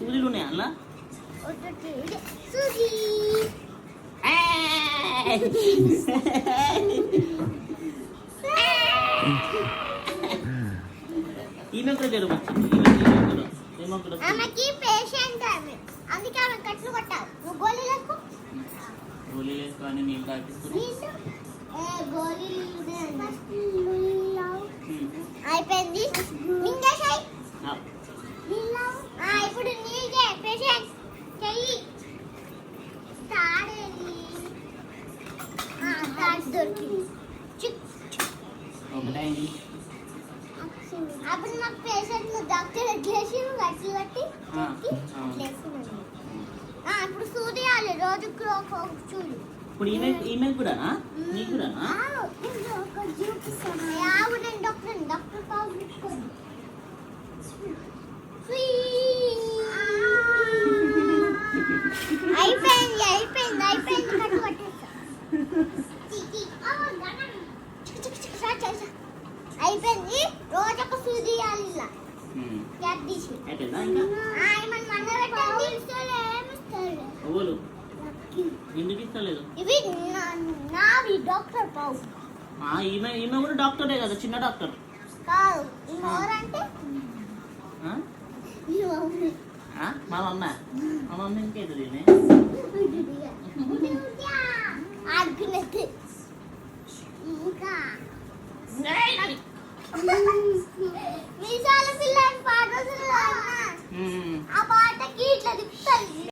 సూదిలు ఉన్నాయా అలా సూది ఈమె కూడా జ్వరం వచ్చింది. ఆమెకి పేషెంట్ ఆమె, అందుకే ఆమె కట్లు కొట్టావు. నువ్వు గోళీలకు అని నీళ్ళు తాగిస్తున్నావు. అయిపోయింది. ఇప్పుడు నీకే పేషెంట్ చెయ్యి తాడేది దొరికింది. అప్పుడు నాకు పేషెంట్ డాక్టర్ ఎట్లేసి గట్లు కట్టి ఇప్పుడు సూదియాలి రోజుకి ఒక చూడు. ఇప్పుడు ఈమె కూడా నీకు కూడా నేను డాక్టర్ పావు పెట్టుకోండి. అయిపోయింది అయిపోయింది అయిపోయింది కట్టు పట్టేస్తా. అయిపోయింది. రోజొక సూది ఇవ్వాలి ఇలా తీసి ఎందుకు ఇస్తలేదు? ఇవి నావి డాక్టర్ పావు. ఈమె కూడా డాక్టరే కదా, చిన్న డాక్టర్ కాదు. ఎవరంటే మా మమ్మ ఇంకేది ఆడుకున్నట్టు ఇంకా